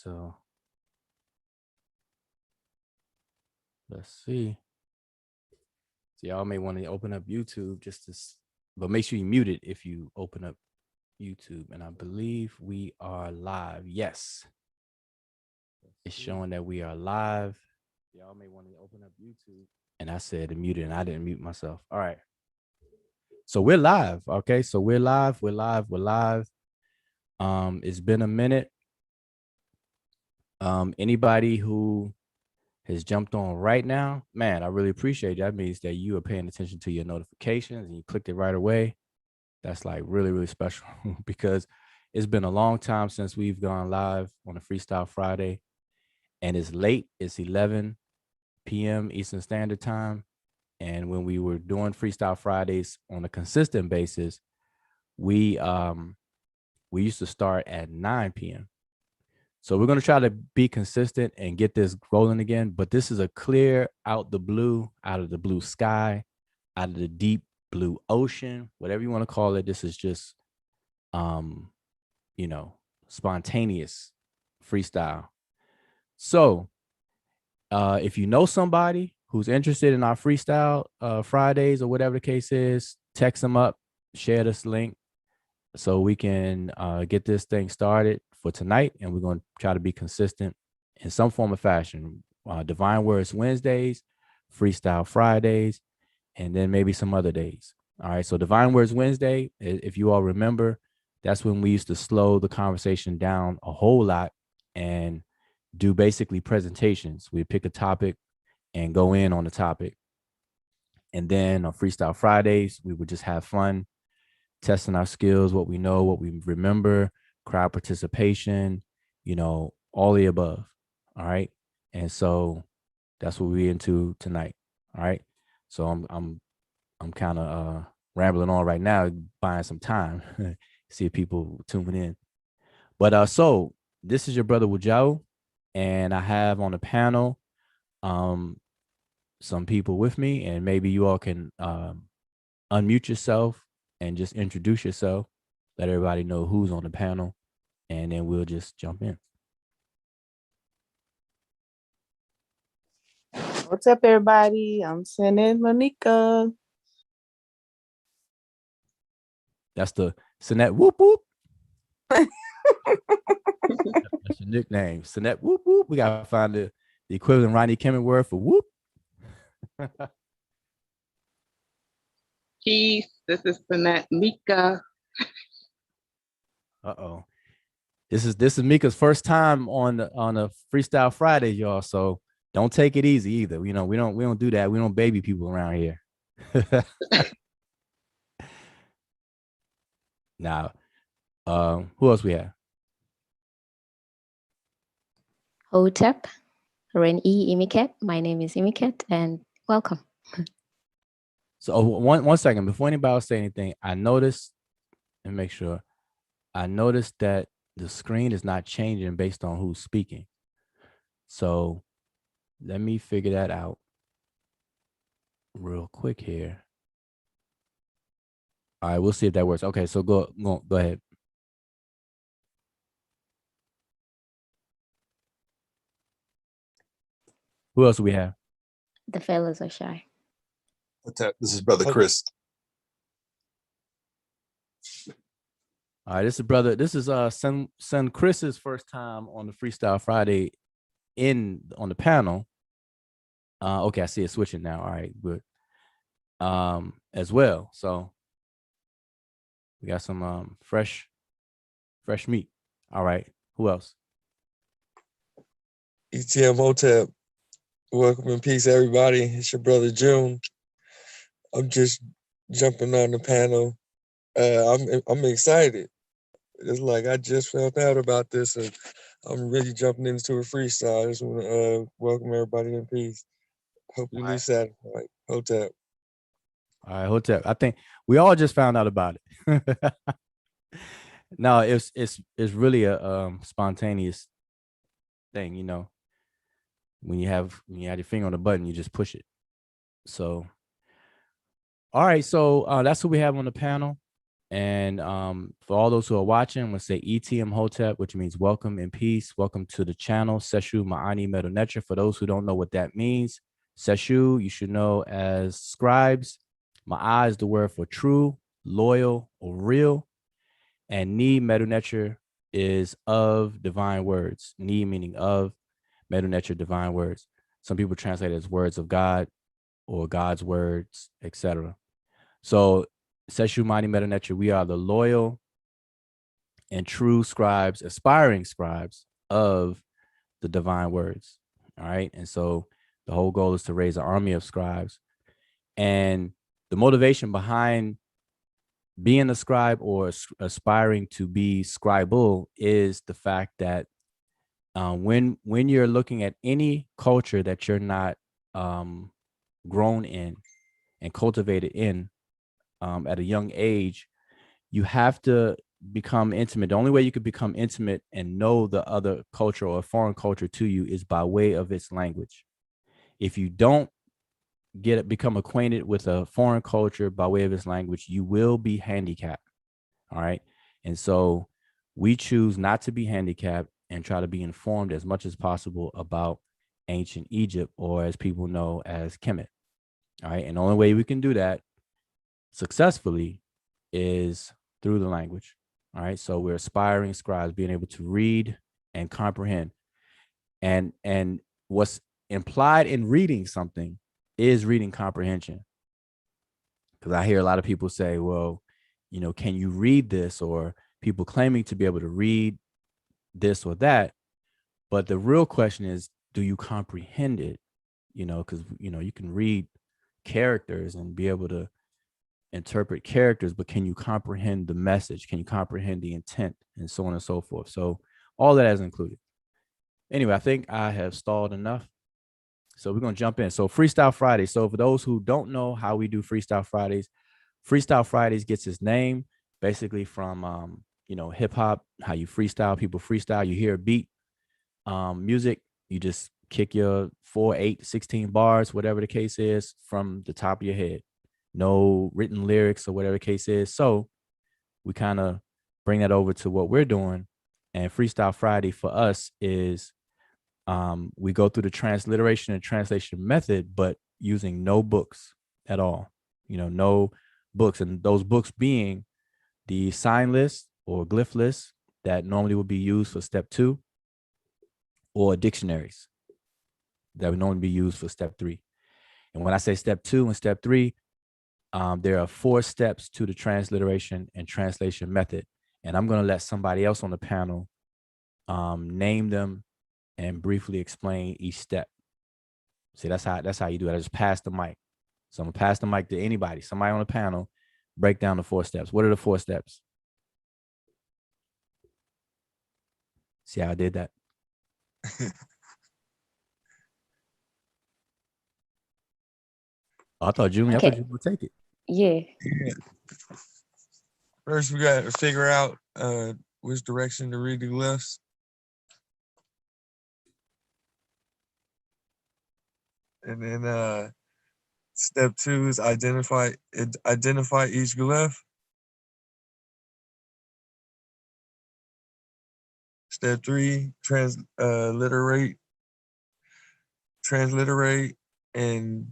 So let's see. So y'all may want to open up YouTube but make sure you mute it if you open up YouTube. And I believe we are live. Yes. It's showing that we are live. Y'all may want to open up YouTube. And I said to mute it, and I didn't mute myself. All right. So we're live. Okay. So we're live. It's been a minute. Anybody who has jumped on right now, man, I really appreciate it. That means that you are paying attention to your notifications and you clicked it right away. That's like really, really special because it's been a long time since we've gone live on a Freestyle Friday, and it's late. It's 11 p.m. Eastern Standard Time. And when we were doing Freestyle Fridays on a consistent basis, we used to start at 9 p.m. So we're going to try to be consistent and get this rolling again. But this is a clear out of the blue sky, out of the deep blue ocean, whatever you want to call it. This is just, spontaneous freestyle. So if you know somebody who's interested in our Freestyle Fridays or whatever the case is, text them up, share this link so we can get this thing started for tonight. And we're going to try to be consistent in some form or fashion. Divine Words Wednesdays, Freestyle Fridays, and then maybe some other days. All right. So Divine Words Wednesday, if you all remember, that's when we used to slow the conversation down a whole lot and do basically presentations. We pick a topic and go in on the topic. And then on Freestyle Fridays, we would just have fun, testing our skills, what we know, what we remember, crowd participation, all the above. All right. And so that's what we're into tonight. All right. So I'm kind of rambling on right now, buying some time, see if people tuning in. But so this is your brother Wujao, and I have on the panel some people with me, and maybe you all can unmute yourself and just introduce yourself, let everybody know who's on the panel, and then we'll just jump in. What's up, everybody? I'm Sinet Monica. That's the Sinet Whoop Whoop. That's your nickname, Sinet Whoop Whoop. We gotta find the equivalent Ronnie Kimmon word for whoop. Peace. This is Sinet Mika. Uh-oh. This is Mika's first time on a Freestyle Friday, y'all. So don't take it easy either. We don't do that. We don't baby people around here. Now, who else we have? Hotep, Ren E. Imiket. My name is Imiket, and welcome. So one second before anybody else say anything, I noticed that the screen is not changing based on who's speaking. So let me figure that out real quick here. All right, we'll see if that works. Okay, so go ahead. Who else do we have? The fellas are shy. This is Brother Chris. All right, this is son Chris's first time on the Freestyle Friday on the panel. Okay, I see it switching now. All right, good. As well. So we got some fresh meat. All right. Who else? ETM Hotep. Welcome and peace, everybody. It's your brother June. I'm just jumping on the panel. I'm excited. It's like I just found out about this, and I'm really jumping into a freestyle. I just want to welcome everybody in peace. Hope you leave satisfied. Hotep. All right, Hotep. I think we all just found out about it. No, it's really a spontaneous thing, When you have your finger on the button, you just push it. So, all right. So that's who we have on the panel. And for all those who are watching, I'm going to say ETM Hotep, which means welcome and peace. Welcome to the channel, Seshu Ma'ani Medu Netcher. For those who don't know what that means, Seshu, you should know as scribes. Ma'a is the word for true, loyal, or real. And Ni Medu Netcher is of divine words. Ni meaning of, Medu Netcher, divine words. Some people translate it as words of God or God's words, etc. So Seshu Mani Medu Netcher, we are the loyal and true scribes, aspiring scribes of the divine words. All right. And so the whole goal is to raise an army of scribes. And the motivation behind being a scribe or aspiring to be scribal is the fact that when you're looking at any culture that you're not grown in and cultivated in at a young age, you have to become intimate. The only way you could become intimate and know the other culture or foreign culture to you is by way of its language. If you don't become acquainted with a foreign culture by way of its language, you will be handicapped. All right. And so we choose not to be handicapped and try to be informed as much as possible about ancient Egypt, or as people know as Kemet. All right. And the only way we can do that successfully is through the language. All right. So we're aspiring scribes, being able to read and comprehend. And what's implied in reading something is reading comprehension. Because I hear a lot of people say, well, you know, can you read this? Or people claiming to be able to read this or that. But the real question is, do you comprehend it? You know, because, you know, you can read characters and be able to interpret characters, but can you comprehend the message? Can you comprehend the intent, and so on and so forth? So all that is included. Anyway, I think I have stalled enough. So we're going to jump in. So Freestyle Friday. So for those who don't know how we do Freestyle Fridays gets its name basically from, you know, hip hop, how you freestyle, people freestyle, you hear a beat, music, you just kick your 4, 8, 16 bars, whatever the case is, from the top of your head. No written lyrics or whatever the case is. So we kind of bring that over to what we're doing. And Freestyle Friday for us is we go through the transliteration and translation method, but using no books at all. You know, no books. And those books being the sign list or glyph list that normally would be used for step 2, or dictionaries that would normally be used for step 3. And when I say step 2 and step 3, there are 4 steps to the transliteration and translation method. And I'm going to let somebody else on the panel name them and briefly explain each step. See, that's how you do it. I just pass the mic. So I'm going to pass the mic to anybody, somebody on the panel, break down the 4 steps. What are the 4 steps? See how I did that? Oh, I thought Junior, I thought you would take it. Yeah. First, we got to figure out which direction to read the glyphs. And then step 2 is identify each glyph. Step 3, transliterate. And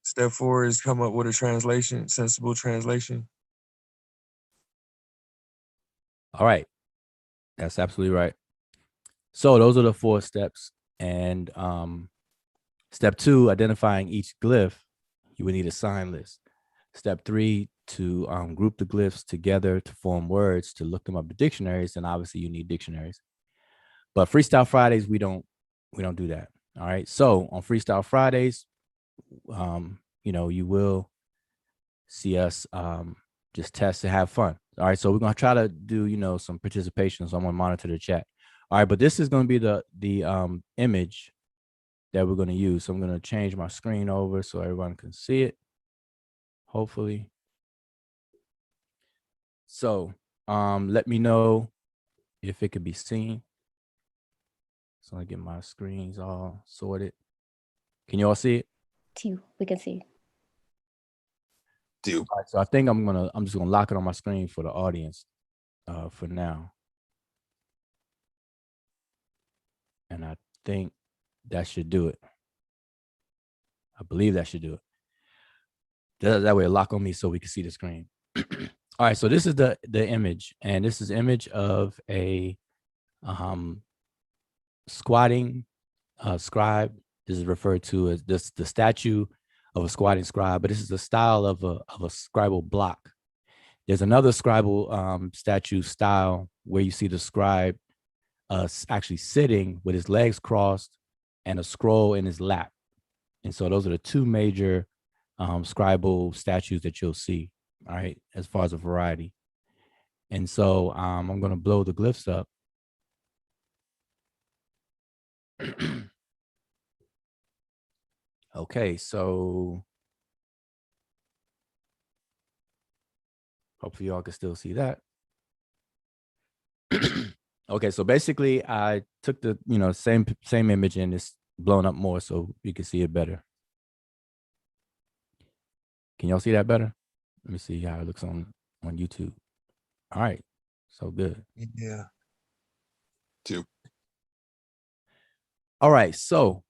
step 4 is come up with a translation, sensible translation. All right. That's absolutely right. So those are the 4 steps. And step 2, identifying each glyph, you would need a sign list. Step 3, to group the glyphs together to form words, to look them up in dictionaries, and obviously you need dictionaries. But Freestyle Fridays, we don't do that. All right. So on Freestyle Fridays, you know, you will see us just test to have fun. All right. So we're gonna try to do, you know, some participation. So I'm gonna monitor the chat. All right, but this is gonna be the image that we're gonna use. So I'm gonna change my screen over so everyone can see it. Hopefully. So let me know if it could be seen. So I get my screens all sorted. Can you all see it? We can see. Do. All right, so I think I'm just gonna lock it on my screen for the audience for now. And I think that should do it. I believe that should do it. That way, lock on me so we can see the screen. All right, so this is the image, and this is image of a squatting scribe. This is referred to as the statue of a squatting scribe, but this is the style of a scribal block. There's another scribal statue style where you see the scribe actually sitting with his legs crossed and a scroll in his lap. And so those are the two major scribal statues that you'll see, all right, as far as a variety. And so I'm going to blow the glyphs up. Okay, so hopefully y'all can still see that. Okay, so basically I took the, same image and it's blown up more so you can see it better. Can y'all see that better? Let me see how it looks on YouTube. All right, so good. Yeah. Do. All right, so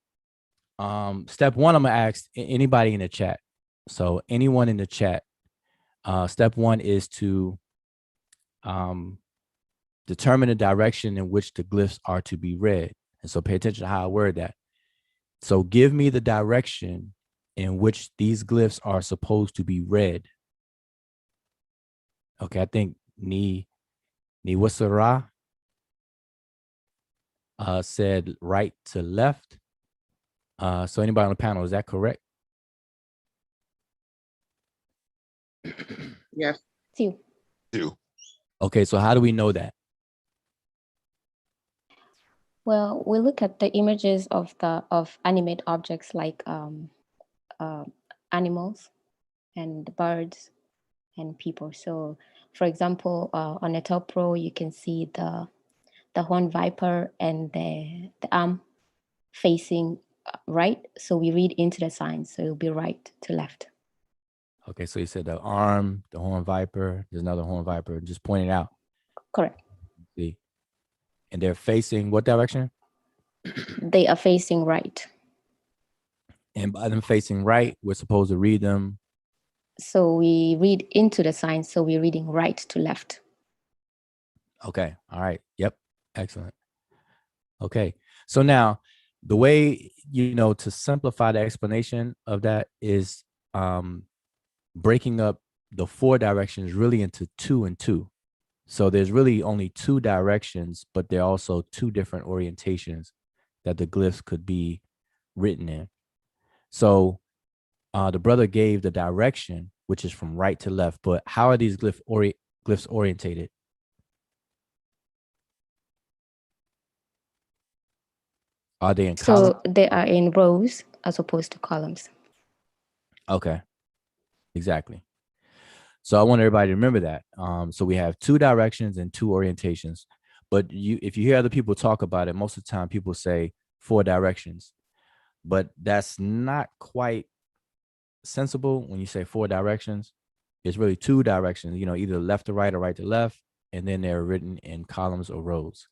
step one, I'm gonna ask anybody in the chat. So anyone in the chat, step one is to determine the direction in which the glyphs are to be read. And so pay attention to how I word that. So give me the direction in which these glyphs are supposed to be read. Okay, I think Ni Wasara said right to left. So anybody on the panel, is that correct? Yes. Two. Do. Okay, so how do we know that? Well, we look at the images of animate objects like animals and birds and people. So, for example, on a top row, you can see the horned viper and the arm facing right. So we read into the sign. So it'll be right to left. Okay, so you said the arm, the horned viper, there's another horned viper, just pointing out. Correct. See, and they're facing what direction? They are facing right. And by them facing right, we're supposed to read them. So we read into the sign. So we're reading right to left. Okay, all right, yep, excellent. Okay, so now the way, to simplify the explanation of that is breaking up the four directions really into 2 and 2. So there's really only 2 directions, but there are also 2 different orientations that the glyphs could be written in. So the brother gave the direction, which is from right to left, but how are these glyphs orientated? Are they in columns? So they are in rows as opposed to columns. Okay, exactly. So I want everybody to remember that. So we have 2 directions and 2 orientations. But if you hear other people talk about it, most of the time people say 4 directions. But that's not quite sensible when you say 4 directions. It's really 2 directions, either left to right or right to left. And then they're written in columns or rows.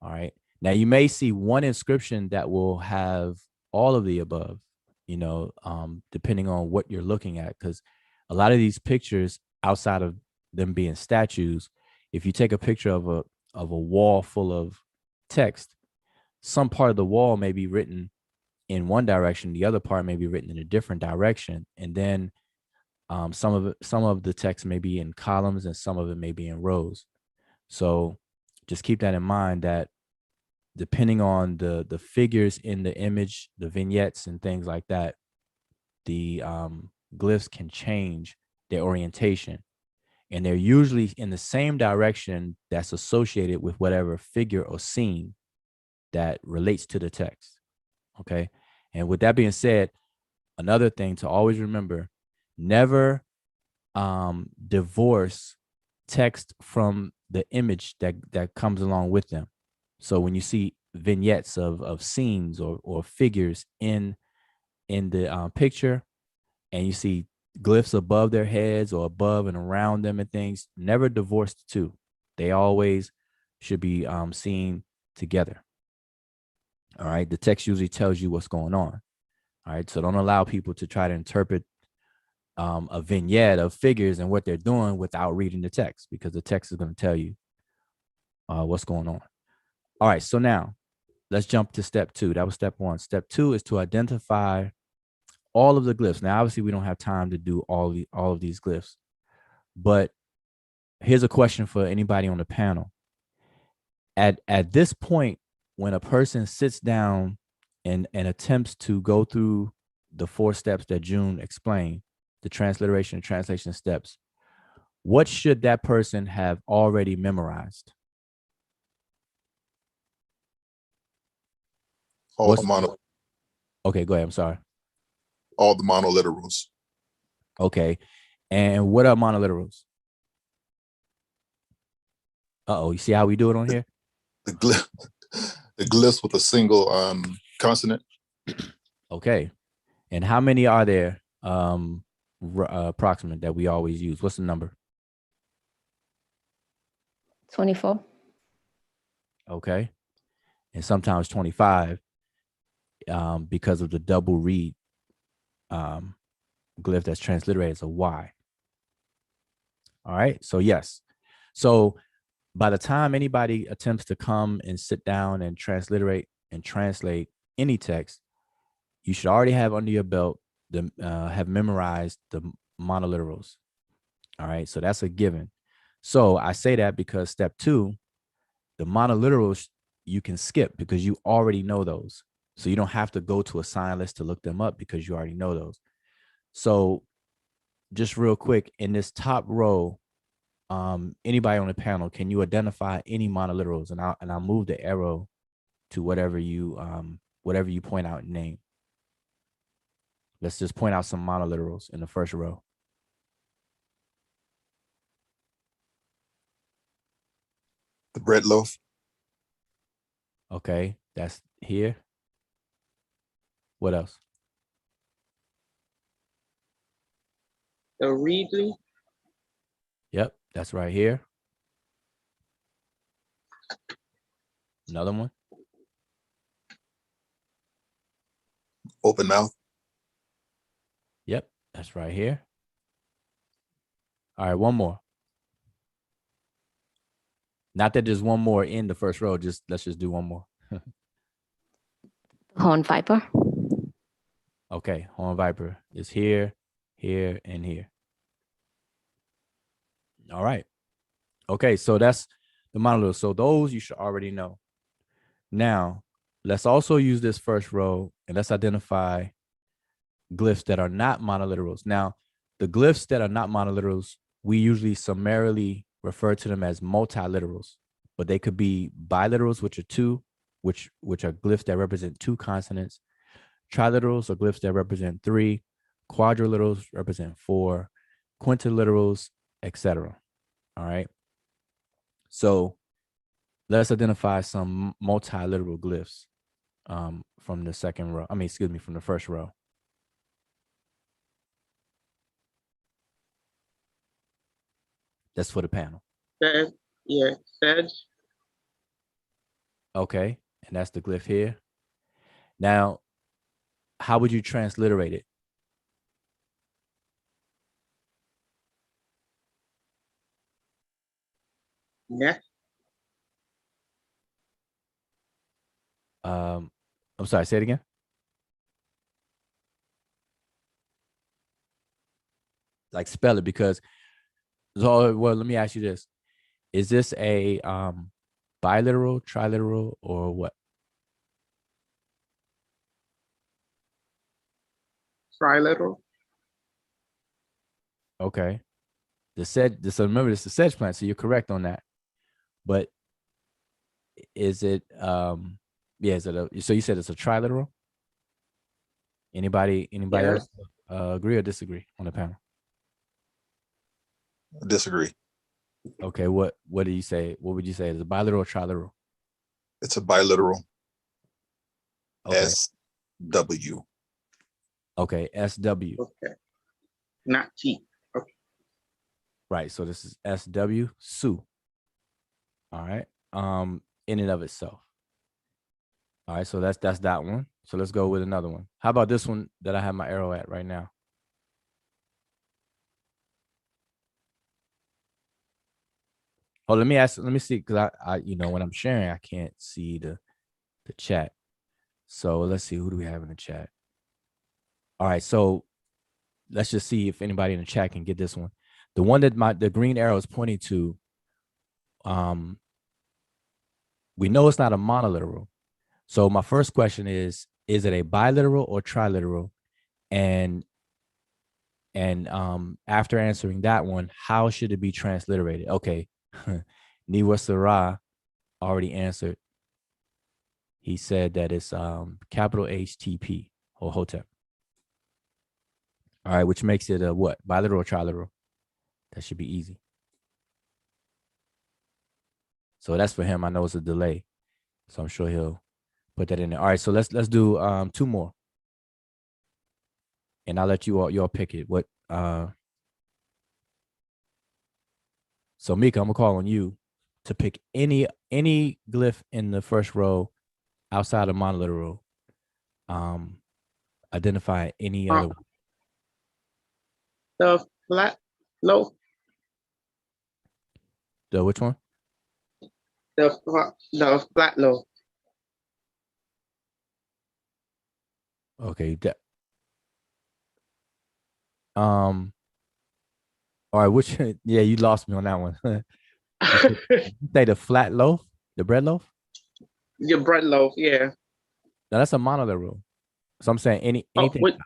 All right. Now you may see one inscription that will have all of the above, depending on what you're looking at, because a lot of these pictures, outside of them being statues, if you take a picture of a wall full of text, some part of the wall may be written in one direction, the other part may be written in a different direction, and then some of the text may be in columns and some of it may be in rows. So just keep that in mind, that depending on the figures in the image, the vignettes and things like that, the glyphs can change their orientation, and they're usually in the same direction that's associated with whatever figure or scene that relates to the text. Okay. And with that being said, another thing to always remember, never divorce text from the image that comes along with them. So when you see vignettes of scenes or figures in the picture, and you see glyphs above their heads or above and around them and things, never divorce the two. They always should be seen together. All right. The text usually tells you what's going on. All right. So don't allow people to try to interpret a vignette of figures and what they're doing without reading the text, because the text is going to tell you what's going on. All right. So now let's jump to step 2. That was step 1. Step 2 is to identify all of the glyphs. Now, obviously, we don't have time to do all of these glyphs, but here's a question for anybody on the panel. At this point, when a person sits down and attempts to go through the 4 steps that June explained, the transliteration and translation steps, what should that person have already memorized? All the Okay, go ahead. I'm sorry. all the monoliterals. Okay. And what are monoliterals? Uh-oh, you see how we do it on here? The glyphs with a single consonant. Okay. And how many are there approximate that we always use? What's the number? 24. Okay. And sometimes 25 because of the double read glyph that's transliterated as a Y. All right. So yes. So by the time anybody attempts to come and sit down and transliterate and translate any text, you should already have under your belt have memorized the monoliterals. All right. So that's a given. So I say that because step 2, the monoliterals you can skip because you already know those. So you don't have to go to a sign list to look them up because you already know those. So just real quick, in this top row, anybody on the panel, can you identify any monoliterals? And I'll move the arrow to whatever you point out and name. Let's just point out some monoliterals in the first row. The bread loaf. Okay, that's here. What else? The Reedley. Yep, that's right here. Another one. Open mouth. Yep, that's right here. All right, one more. Not that there's one more in the first row, let's just do one more. Horn viper. Okay, horn viper is here, here, and here. All right. Okay, so that's the monolith. So those you should already know. Now, let's also use this first row and let's identify glyphs that are not monoliterals. Now, the glyphs that are not monoliterals, we usually summarily refer to them as multiliterals, but they could be biliterals, which are 2, which are glyphs that represent 2 consonants. Triliterals are glyphs that represent 3. Quadriliterals represent 4. Quintiliterals, etc. All right. So let's identify some multiliteral glyphs from the second row. From the first row. That's for the panel. Sesh. Okay, and that's the glyph here. Now, how would you transliterate it? Yeah. I'm sorry, say it again. Like spell it, because well, let me ask you this. Is this a biliteral, triliteral, or what? Triliteral. Okay. Remember, this is a sedge plant, so you're correct on that. But is it is it so you said it's a triliteral? Anybody Yes. else agree or disagree on the panel? Disagree. Okay, what do you say? What would you say? Is it biliteral or triliteral? It's a biliteral. Okay. SW. Okay, SW. Okay. not T. Okay. Right. So this is SW, Su. All right. In and of itself. All right. So that's that one. So let's go with another one. How about this one that I have my arrow at right now? Oh, let me see, because I when I'm sharing, I can't see the chat. So let's see, who do we have in the chat? All right, so let's just see if anybody in the chat can get this one. The one that the green arrow is pointing to, we know it's not a monoliteral. So my first question is it a biliteral or triliteral? And after answering that one, how should it be transliterated? Okay, Niwa Sarah already answered. He said that it's capital HTP or Hotep. All right, which makes it a what? Bilateral or triliteral? That should be easy. So that's for him. I know it's a delay, so I'm sure he'll put that in there. All right, so let's do two more, and I'll let you all pick it. What? So Mika, I'm gonna call on you to pick any glyph in the first row outside of monoliteral. Identify any other one. The flat loaf. The which one? The flat loaf. Okay. All right. Which? Yeah, you lost me on that one. You say the flat loaf, the bread loaf. Your bread loaf, yeah. No, that's a monoliteral. So I'm saying anything, What,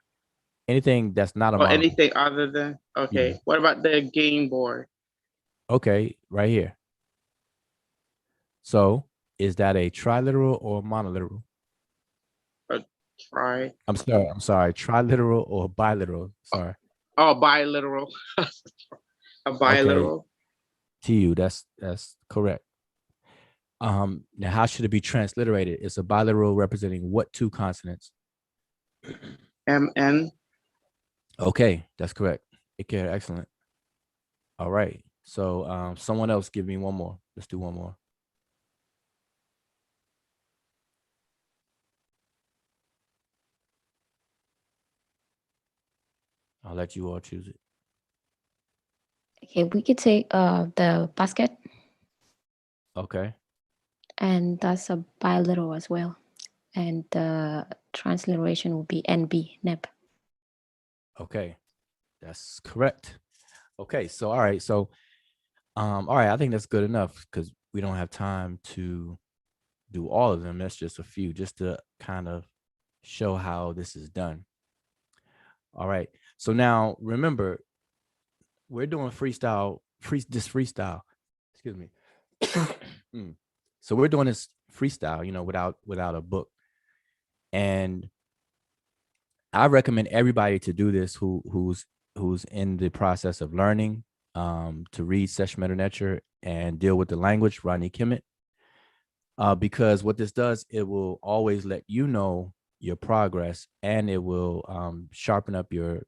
anything that's not a or monoliteral. anything other than, okay. Yeah. What about the game board? Okay, right here. So is that a triliteral or monoliteral? Try. I'm sorry. Triliteral or biliteral? Sorry. Oh, biliteral. A biliteral. Okay. To you, that's correct. Now how should it be transliterated? It's a biliteral representing what two consonants? MN. Okay, that's correct. Okay, excellent. All right. So someone else give me one more. Let's do one more. I'll let you all choose it. Okay, we could take the basket, Okay. and that's a biliteral as well. And the transliteration will be NB, neb. Okay. That's correct. Okay, so all right. So all right, I think that's good enough because we don't have time to do all of them. That's just a few, just to kind of show how this is done. All right. So now remember, we're doing freestyle. Excuse me. So we're doing this freestyle, without a book. And I recommend everybody to do this who's in the process of learning, to read Sesh, Medew, Netcher and deal with the language, Rodney Kimmett. Because what this does, it will always let you know your progress, and it will sharpen up your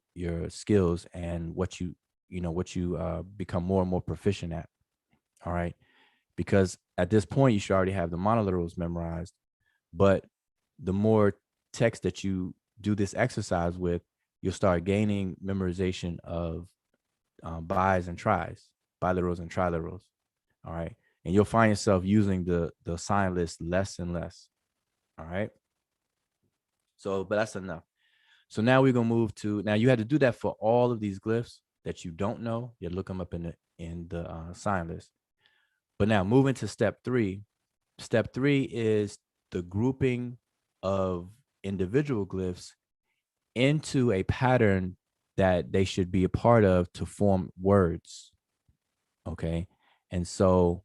skills and what you become more and more proficient at. All right. Because at this point, you should already have the monoliterals memorized, but the more text that you do this exercise with, you'll start gaining memorization of bis and tris, biliterals and triliterals. All right. And you'll find yourself using the sign list less and less. All right. So, but that's enough. So now we're gonna move to, now you had to do that for all of these glyphs that you don't know. You look them up in the sign list. But now moving to step 3. Step 3 is the grouping of individual glyphs into a pattern that they should be a part of to form words. Okay. And so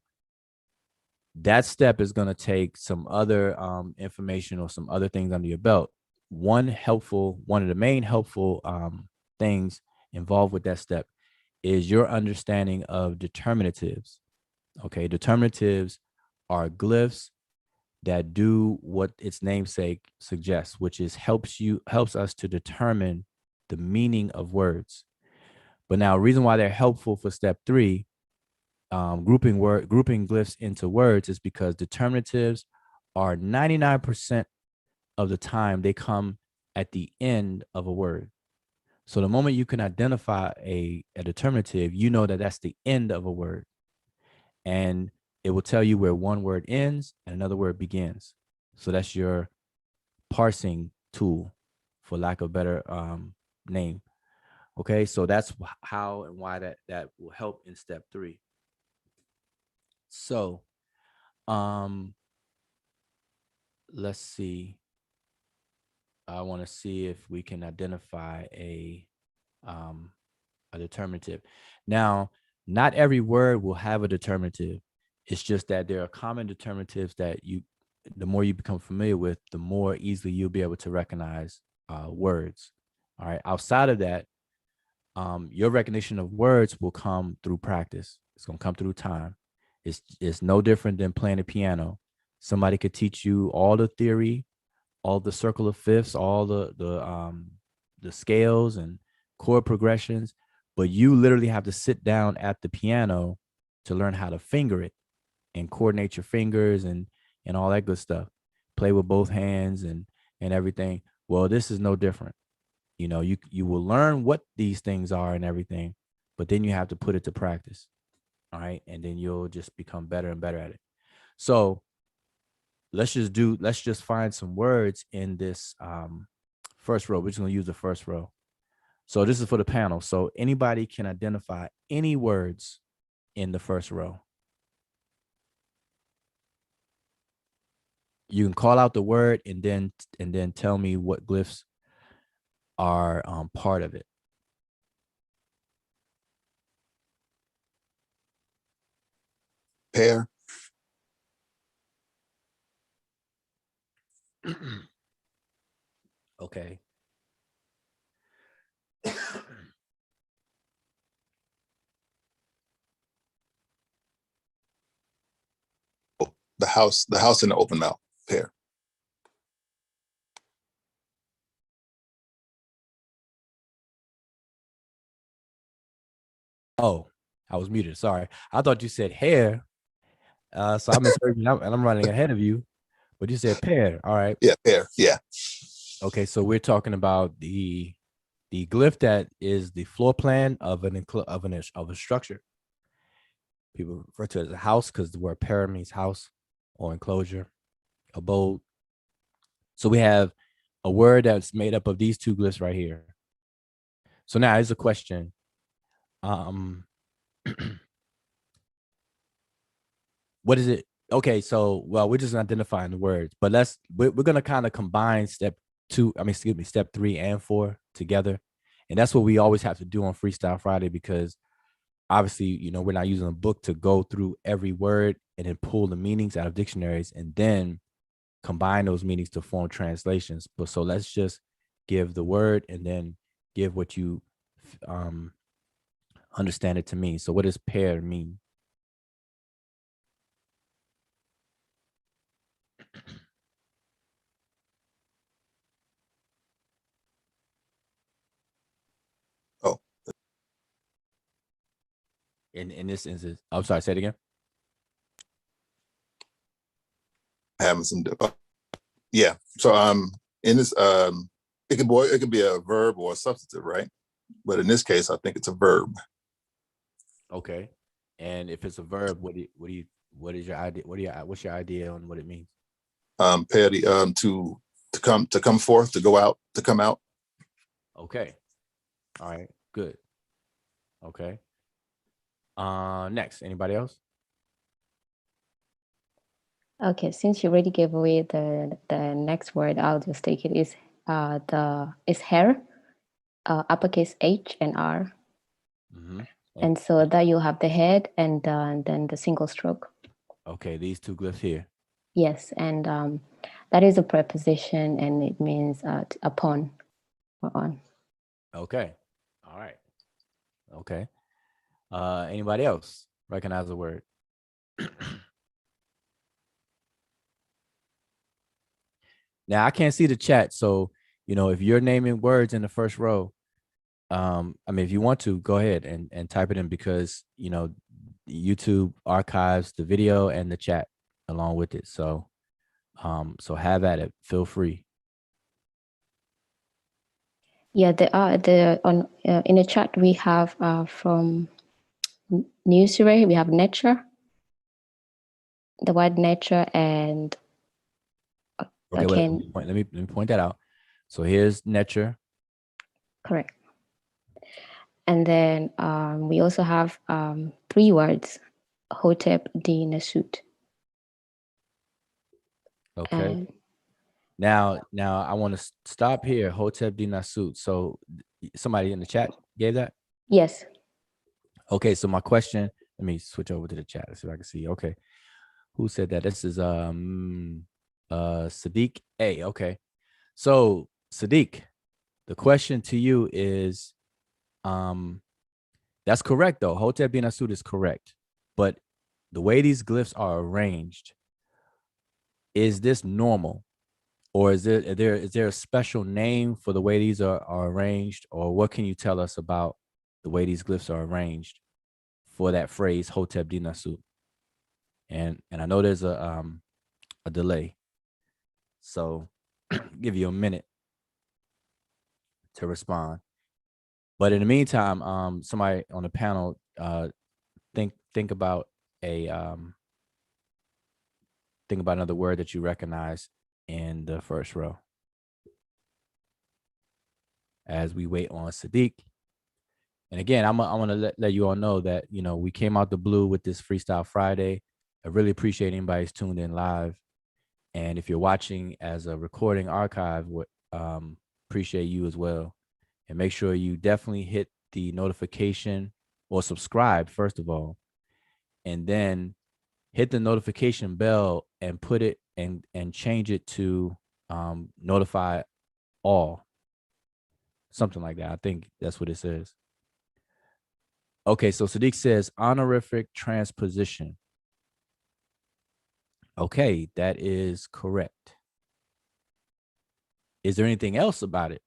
that step is going to take some other information or some other things under your belt. One of the main helpful things involved with that step is your understanding of determinatives. Okay. Determinatives are glyphs that do what its namesake suggests, which is helps us to determine the meaning of words. But now, reason why they're helpful for step 3, grouping glyphs into words, is because determinatives are 99% of the time they come at the end of a word. So the moment you can identify a determinative, you know that that's the end of a word. And it will tell you where one word ends and another word begins. So that's your parsing tool, for lack of a better name. Okay, so that's how and why that will help in step 3. So let's see. I want to see if we can identify a determinative. Now, not every word will have a determinative. It's just that there are common determinatives that the more you become familiar with, the more easily you'll be able to recognize words. All right. Outside of that, your recognition of words will come through practice. It's going to come through time. It's no different than playing a piano. Somebody could teach you all the theory, all the circle of fifths, all the scales and chord progressions, but you literally have to sit down at the piano to learn how to finger it and coordinate your fingers and all that good stuff. Play with both hands and everything. Well, this is no different. You know, you will learn what these things are and everything, but then you have to put it to practice. All right. And then you'll just become better and better at it. So let's just find some words in this first row. We're just going to use the first row. So this is for the panel. So anybody can identify any words in the first row. You can call out the word and then tell me what glyphs are part of it. Pair. Okay. The house in the open mouth. Pair. Oh, I was muted. Sorry. I thought you said hair. So I misheard you and I'm running ahead of you, but you said pair. All right. Yeah, pair. Yeah. Okay. So we're talking about the glyph that is the floor plan of a structure. People refer to it as a house because the word pair means house or enclosure, abode. So we have a word that's made up of these two glyphs right here. So now here's a question. What is it? Okay, so well, we're just identifying the words, but we're gonna kind of combine step 3 and 4 together. And that's what we always have to do on Freestyle Friday, because obviously, you know, we're not using a book to go through every word and then pull the meanings out of dictionaries and then combine those meanings to form translations. But so let's just give the word and then give what you understand it to mean. So what does pair mean? Oh, In this instance, I'm sorry, say it again. having some. Yeah. So in this it can be a verb or a substantive, right? But in this case, I think it's a verb. Okay. And if it's a verb, what is your idea? What's your idea on what it means? Pair the to come forth, to go out, to come out. Okay. All right. Good. Okay. Next, anybody else? Okay, since you already gave away the next word, I'll just take it. Is hair, uppercase H and R. Mm-hmm. And so that you have the head and then the single stroke. Okay, these two glyphs here. Yes, and that is a preposition, and it means upon or on. Okay. All right. Okay. Anybody else recognize the word? Now I can't see the chat, so you know if you're naming words in the first row, I mean, if you want to, go ahead and type it in, because YouTube archives the video and the chat along with it. So so have at it. Feel free. Yeah, in the chat we have from Newsray, we have Netcher, the word Netcher, and Okay, again, let me point that out. So here's Netcher. correct. And then we also have 3 words, Hotep D Nasut. Okay. And Now I want to stop here. Hotep D Nasut. So somebody in the chat gave that? yes, Okay, so my question, let me switch over to the chat. Let's see if I can see. Okay. Who said that? This is Sadiq A. Okay. So Sadiq, the question to you is, that's correct though. Hotep bin Asud is correct. But the way these glyphs are arranged, is this normal? Or is there a special name for the way these are arranged? Or what can you tell us about the way these glyphs are arranged for that phrase Hotep din Nasut? And I know there's a delay. So give you a minute to respond. But in the meantime, somebody on the panel think about another word that you recognize in the first row as we wait on Sadiq. And again, I want to let you all know that, we came out the blue with this Freestyle Friday. I really appreciate anybody who's tuned in live. And if you're watching as a recording archive, appreciate you as well. And make sure you definitely hit the notification or subscribe, first of all, and then hit the notification bell and put it and change it to notify all. Something like that. I think that's what it says. Okay, so Sadiq says honorific transposition. Okay, that is correct. Is there anything else about it?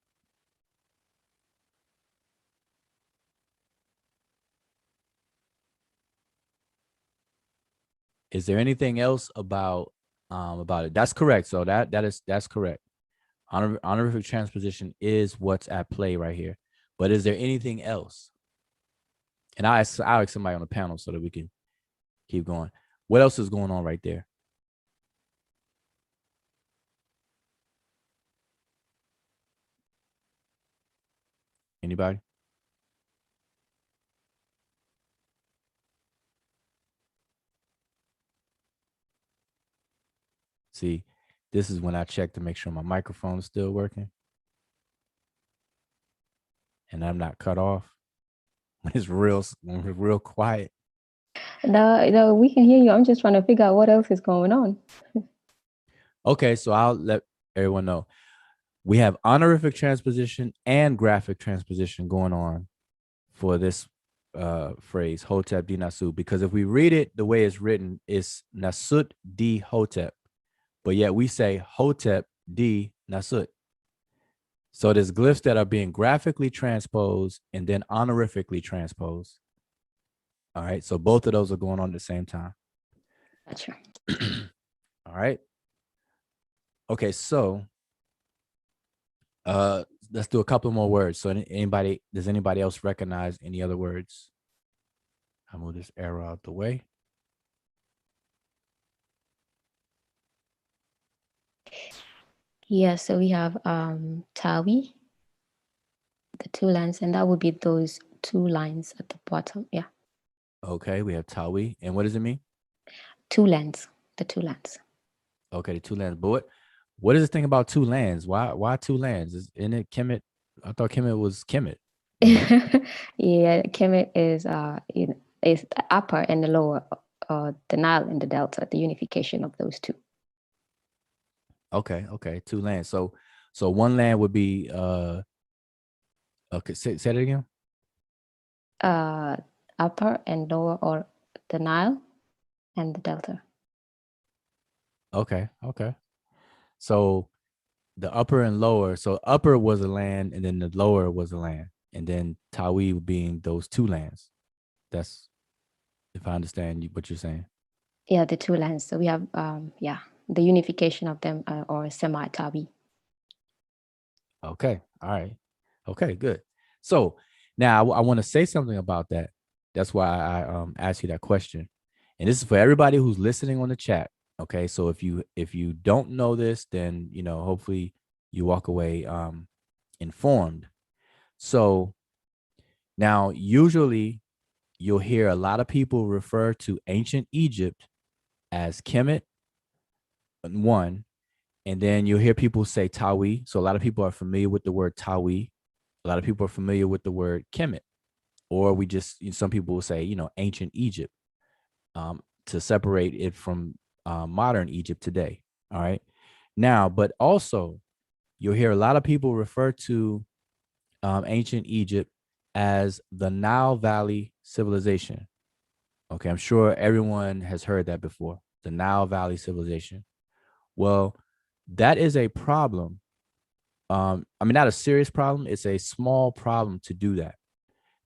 Is there anything else about it? That's correct. So that's correct. Honorific transposition is what's at play right here. But is there anything else? And I'll ask somebody on the panel so that we can keep going. What else is going on right there? Anybody? See, this is when I check to make sure my microphone is still working and I'm not cut off. When it's real quiet. no, we can hear you. I'm just trying to figure out what else is going on. Okay, so I'll let everyone know. We have honorific transposition and graphic transposition going on for this phrase, Hotep di Nasut, because if we read it the way it's written, it's Nasut di Hotep, but yet we say Hotep di Nasut. So there's glyphs that are being graphically transposed and then honorifically transposed. All right, so both of those are going on at the same time. Gotcha. All right. Okay, so let's do a couple more words. So does anybody else recognize any other words? I'll move this arrow out the way. Yeah, so we have Tawi, the 2 lines, and that would be those 2 lines at the bottom. Yeah. Okay, we have Tawi. And what does it mean? 2 lands, the 2 lands. Okay, the 2 lands. But what is this thing about 2 lands? Why 2 lands? Isn't it Kemet? I thought Kemet was Kemet. Yeah, Kemet is is the upper and the lower, the Nile and the Delta, the unification of those 2. Okay, 2 lands. So 1 land would be okay, say it again. Upper and lower, or the Nile and the Delta. Okay. So the upper and lower. So upper was a land and then the lower was a land and then Tawi being those two lands. That's if I understand what you're saying. Yeah, the two lands. So we have the unification of them, or semi-Tawi. Okay. All right. Okay, good. So now I want to say something about that. That's why I asked you that question. And this is for everybody who's listening on the chat. Okay. So if you don't know this, then hopefully you walk away informed. So now usually you'll hear a lot of people refer to ancient Egypt as Kemet, one, and then you'll hear people say Tawi. So a lot of people are familiar with the word Tawi. A lot of people are familiar with the word Kemet, or we just some people will say ancient Egypt, to separate it from modern Egypt today. All right. Now, but also you'll hear a lot of people refer to ancient Egypt as the Nile Valley civilization. Okay, I'm sure everyone has heard that before, the Nile Valley civilization. Well, that is a problem. I mean, not a serious problem. It's a small problem to do that,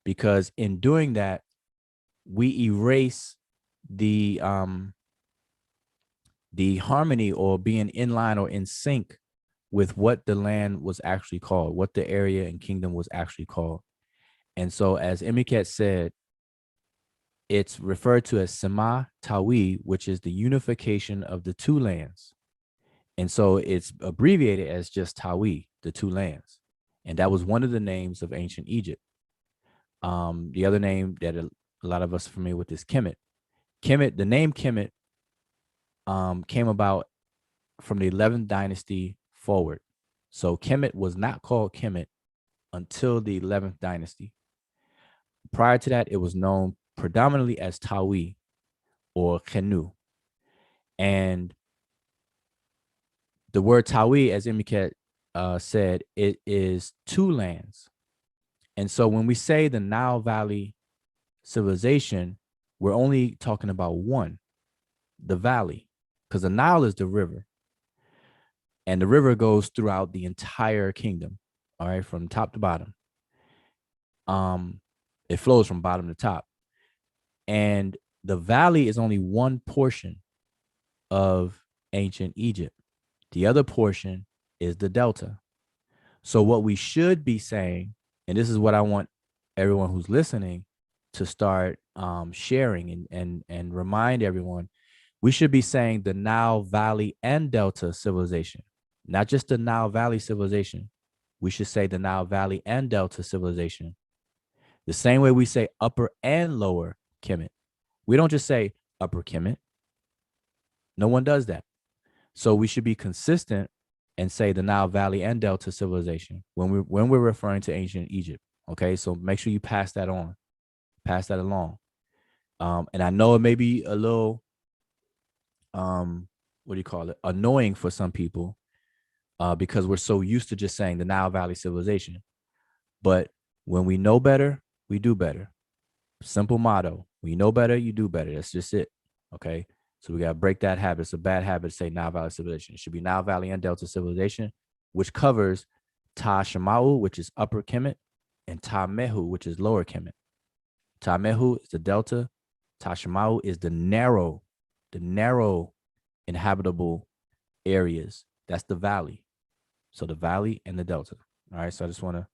because in doing that, we erase the harmony or being in line or in sync with what the land was actually called, what the area and kingdom was actually called. And so, as Emiket said, it's referred to as Sema Tawi, which is the unification of the two lands. And so it's abbreviated as just Tawi, the two lands. And that was one of the names of ancient Egypt. The other name that a lot of us are familiar with is Kemet. Kemet, the name Kemet came about from the 11th dynasty forward. So Kemet was not called Kemet until the 11th dynasty. Prior to that, it was known predominantly as Tawi or Khenu. And the word Tawi, as Imiket said, it is two lands. And so when we say the Nile Valley civilization, we're only talking about one, the valley, because the Nile is the river. And the river goes throughout the entire kingdom, all right, from top to bottom. It flows from bottom to top. And the valley is only one portion of ancient Egypt. The other portion is the delta. So what we should be saying, and this is what I want everyone who's listening to start sharing and remind everyone, we should be saying the Nile Valley and Delta civilization, not just the Nile Valley civilization. We should say the Nile Valley and Delta civilization. The same way we say upper and lower Kemet. We don't just say upper Kemet. No one does that. So we should be consistent and say the Nile Valley and Delta civilization when we're referring to ancient Egypt. Okay, so make sure you pass that on, pass that along. And I know it may be a little, what do you call it, annoying for some people, because we're so used to just saying the Nile Valley civilization. But when we know better, we do better. Simple motto: when you know better, you do better. That's just it. Okay. So we got to break that habit. It's a bad habit to say Nile Valley civilization. It should be Nile Valley and Delta civilization, which covers Ta Shemau, which is upper Kemet, and Ta Mehu, which is lower Kemet. Ta Mehu is the Delta. Ta Shemau is the narrow inhabitable areas. That's the valley. So the valley and the Delta. All right. So I just want to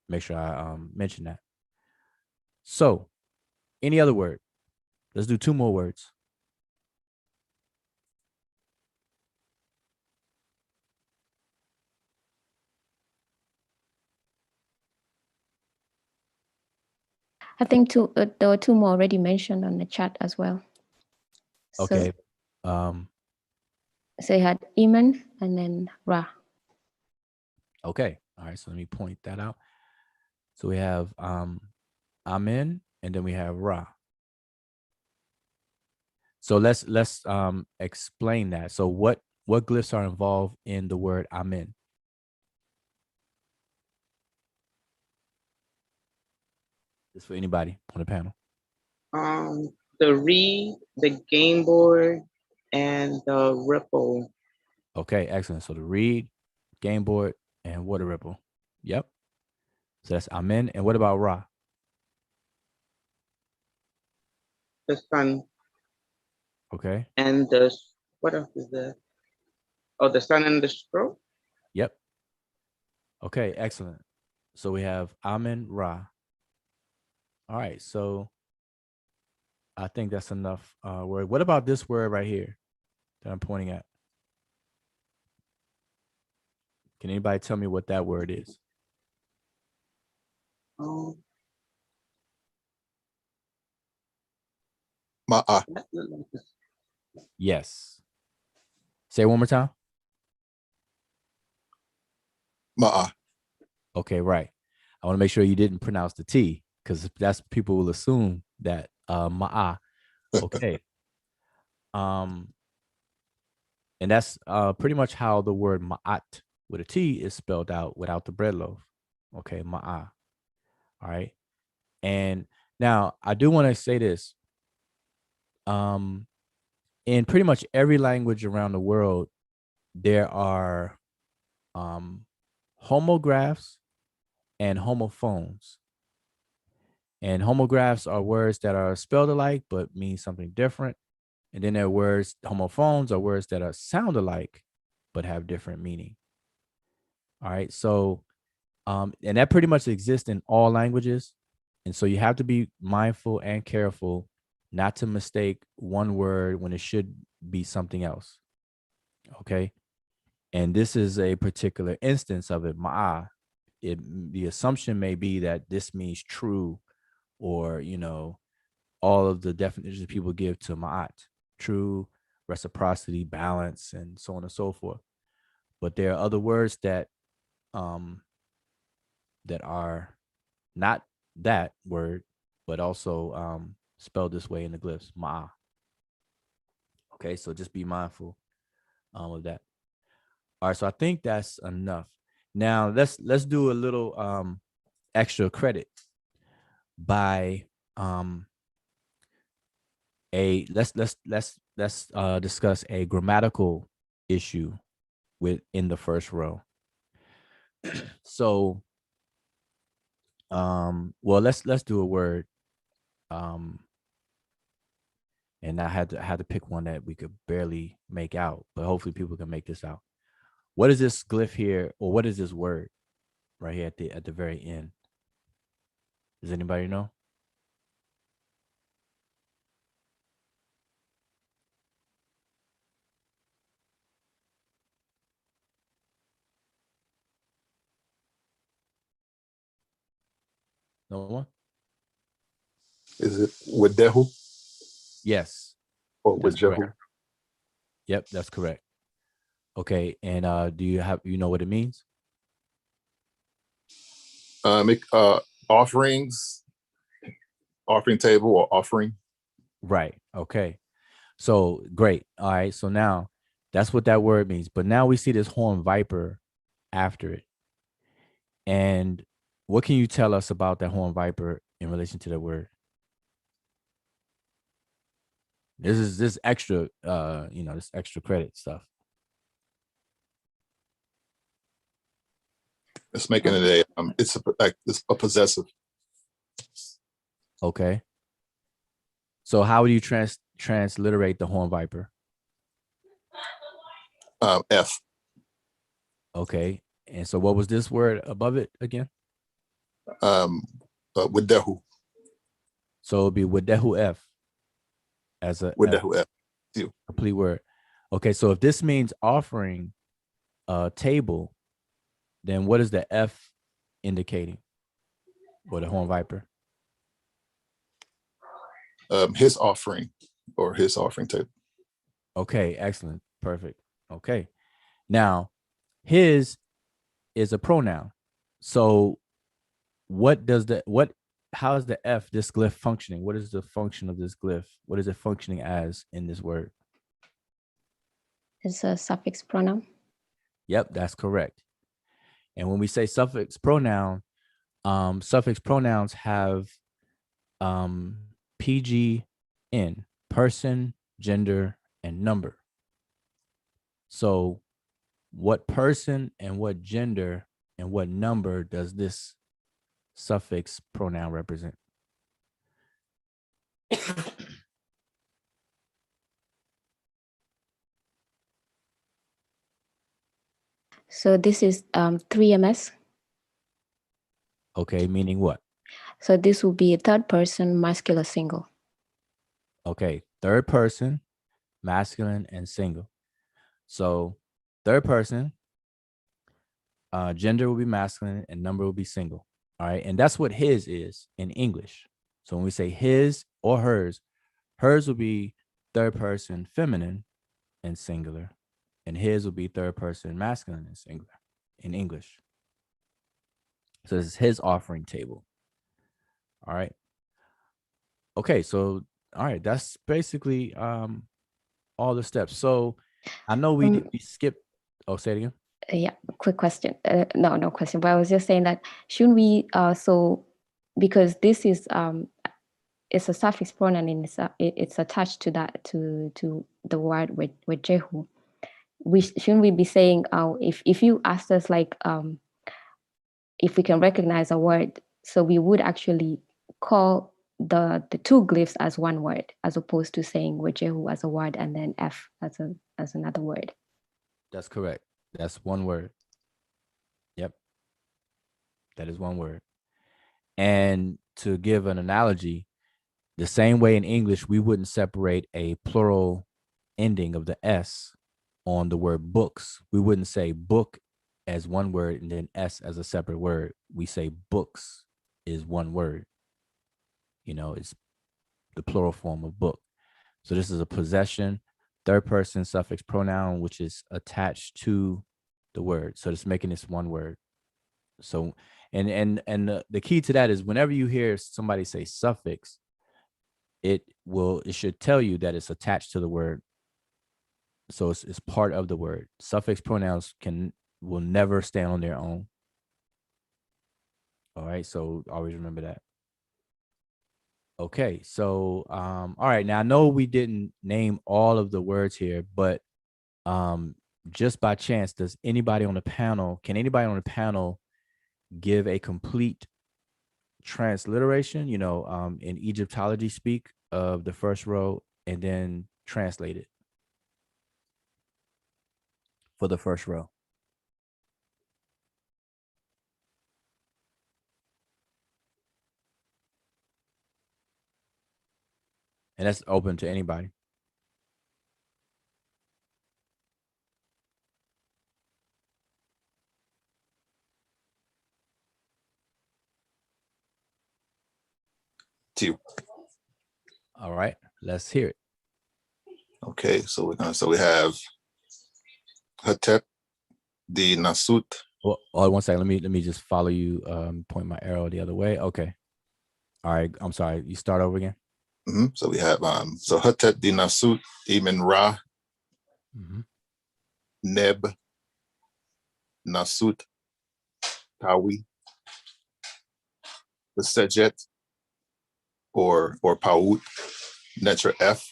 make sure I mention that. So any other word? Let's do two more words. I think there were two more already mentioned on the chat as well. Okay. So you had Iman and then Ra. Okay. All right. So let me point that out. So we have Amen, and then we have Ra. So let's explain that. So what glyphs are involved in the word Amen? This for anybody on the panel. The reed, the game board, and the ripple. Okay, excellent. So the reed, game board, and water ripple. Yep. So that's Amen. And what about Ra? The sun Okay. and the what else is there? Oh, the sun and the scroll. Yep. Okay, excellent. So we have Amen, Ra. All right, so I think that's enough word. What about this word right here that I'm pointing at? Can anybody tell me what that word is? Oh, Ma'ah. that look like this. Yes. Say it one more time. Ma'ah. Okay, right. I want to make sure you didn't pronounce the T, because that's people will assume that Ma'ah. Okay. And that's pretty much how the word Ma'at with a T is spelled out without the bread loaf. Okay, Ma'ah. All right. And now I do want to say this. In pretty much every language around the world, there are homographs and homophones. And homographs are words that are spelled alike but mean something different. And then there are words, homophones are words that are sound alike but have different meaning. All right. So, and that pretty much exists in all languages. And so you have to be mindful and careful not to mistake one word when it should be something else. Okay. And this is a particular instance of it. Ma'ah. The assumption may be that this means true, or, all of the definitions people give to ma'at, true, reciprocity, balance, and so on and so forth. But there are other words that are not that word, but also spelled this way in the glyphs, ma'a. Okay, so just be mindful of that. All right, so I think that's enough. Now let's do a little extra credit by let's discuss a grammatical issue within the first row. So well, let's do a word. And I had to pick one that we could barely make out, but hopefully people can make this out. What is this glyph here, or what is this word right here at the very end? Does anybody know? No one? Is it Wadehu Yes, or that's Wajehu? correct. Yep, that's correct. Okay, and do you know what it means? Offerings, offering table, or offering. Right. Okay. So great. All right. So now that's what that word means. But now we see this horn viper after it. And what can you tell us about that horn viper in relation to that word? This is this extra, this extra credit stuff. It's making it a it's a possessive. Okay. So how would you transliterate the horn viper? F. Okay. And so what was this word above it again? Wadehu. So it'd be Wadehu F as a Wadehu F. complete word. Okay. So if this means offering a table, then what is the F indicating? Or the horn viper? His offering, or his offering table. Okay, excellent. Perfect. Okay. Now, his is a pronoun. So how is the F, this glyph, functioning? What is the function of this glyph? What is it functioning as in this word? It's a suffix pronoun. Yep, that's correct. And when we say suffix pronouns have PGN, person, gender, and number. So what person and what gender and what number does this suffix pronoun represent? So this is 3ms. Okay, meaning what? So this will be a third person masculine single. Okay, third person, masculine and single. So third person, gender will be masculine and number will be single. All right, and that's what his is in English. So when we say his or hers, hers will be third person feminine and singular, and his will be third person masculine and singular in English. So this is his offering table. All right. Okay, so all right, that's basically all the steps. So I know we skipped. Oh, say it again. Yeah, quick question. No question. But I was just saying that shouldn't we so because this is it's a suffix pronoun and it's attached to that to the word with Jehu. Shouldn't we be saying if you asked us like if we can recognize a word, so we would actually call the two glyphs as one word as opposed to saying Jehu as a word and then F as another word. That's correct. That's one word. Yep. That is one word. And to give an analogy, the same way in English, we wouldn't separate a plural ending of the S on the word books. We wouldn't say book as one word and then S as a separate word. We say books is one word. You know, it's the plural form of book. So this is a possession, third person suffix pronoun, which is attached to the word. So it's making this one word. So, and the key to that is whenever you hear somebody say suffix, it should tell you that it's attached to the word. So it's part of the word. Suffix pronouns will never stand on their own. All right. So always remember that. Okay. So, all right. Now I know we didn't name all of the words here, but just by chance, can anybody on the panel give a complete transliteration, in Egyptology speak of the first row and then translate it for the first row? And that's open to anybody. To All right, let's hear it. okay, so we have Hatet the Nasut. Well, hold on 1 second. Let me just follow you. Point my arrow the other way. Okay. All right. I'm sorry. You start over again. So we have so Hatet the Nasut, Emin Ra, Neb, Nasut, Tawi, the Sejet, or Paut, Netcher F,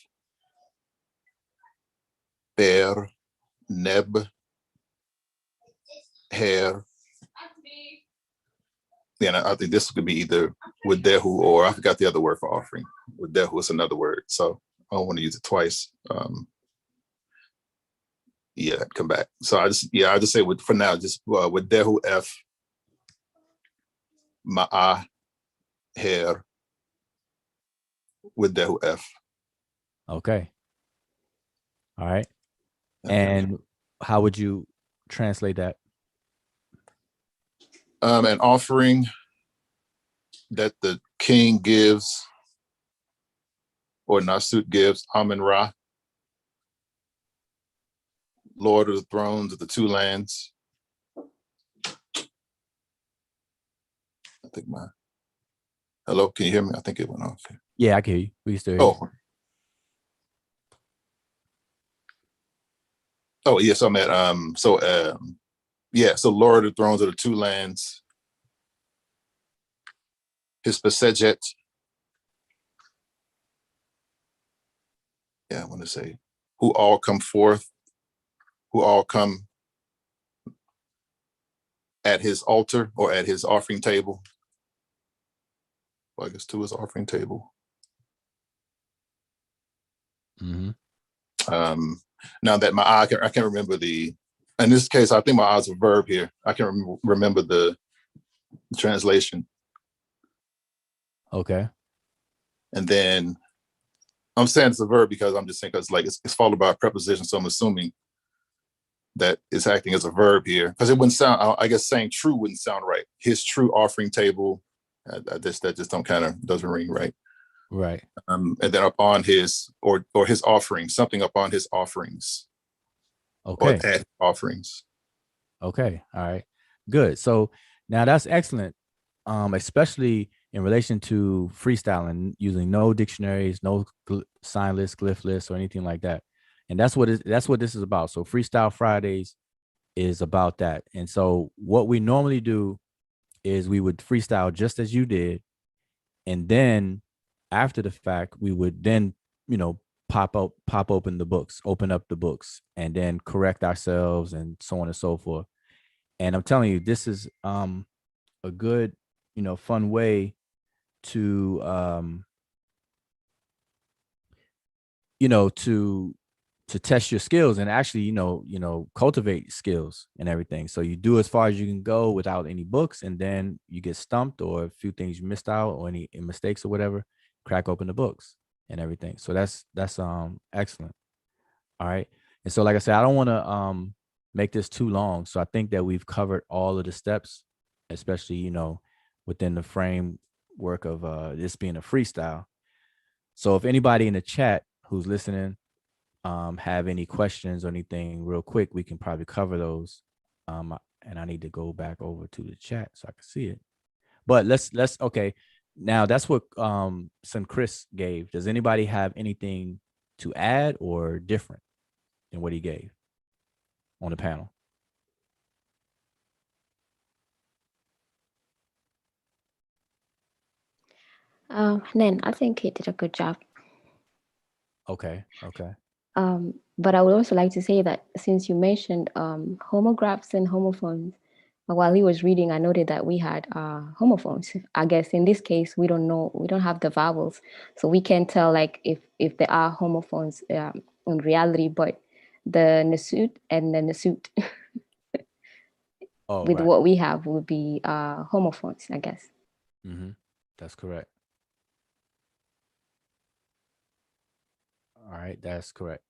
Bear, Neb, Hair. Then I think this could be either with Dehu or I forgot the other word for offering. With Dehu, it's another word. So I don't want to use it twice. Come back. So I just say for now, just with Dehu F, Ma'ah, Hair, with Dehu F. Okay. All right. And how would you translate that? An offering that the king gives or Nasut gives, Amun Ra, Lord of the thrones of the two lands. I think hello, can you hear me? I think it went off. Yeah, I can hear you. We can still hear you. Oh, yes, I'm at so Lord of the thrones of the two lands. His Pesejet. I want to say, who all come forth, who all come at his altar or at his offering table. Well, I guess to his offering table. Mm-hmm. Now that my eye, I can't remember in this case, I think my eye's a verb here. I can't remember the translation. Okay. And then I'm saying it's a verb because I'm just saying because like it's followed by a preposition. So I'm assuming that it's acting as a verb here because it wouldn't sound, I guess saying true wouldn't sound right. His true offering table, that just don't kind of doesn't ring right. Right. And then upon his or his offering, something upon his offerings. Okay. Or at offerings. Okay. All right. Good. So now that's excellent. Especially in relation to freestyling, using no dictionaries, no sign list, glyph list, or anything like that. And that's what this is about. So Freestyle Fridays is about that. And so what we normally do is we would freestyle just as you did, and then after the fact, we would then, pop open the books, open up the books, and then correct ourselves and so on and so forth. And I'm telling you, this is a good, fun way to to test your skills and actually, cultivate skills and everything. So you do as far as you can go without any books, and then you get stumped or a few things you missed out or any mistakes or whatever, crack open the books and everything. So that's excellent. All right. And so like I said, I don't want to make this too long. So I think that we've covered all of the steps, especially, within the framework of this being a freestyle. So if anybody in the chat who's listening have any questions or anything real quick, we can probably cover those. And I need to go back over to the chat so I can see it. But let's okay. Now that's what son Chris gave. Does anybody have anything to add or different than what he gave on the panel? Nen, I think he did a good job. Okay. Okay. But I would also like to say that since you mentioned homographs and homophones, while he was reading, I noted that we had homophones. I guess in this case, we don't have the vowels, so we can't tell like if there are homophones in reality. But the nasut and the nasut with right. what we have would be homophones, I guess. Mm-hmm. That's correct. All right, that's correct.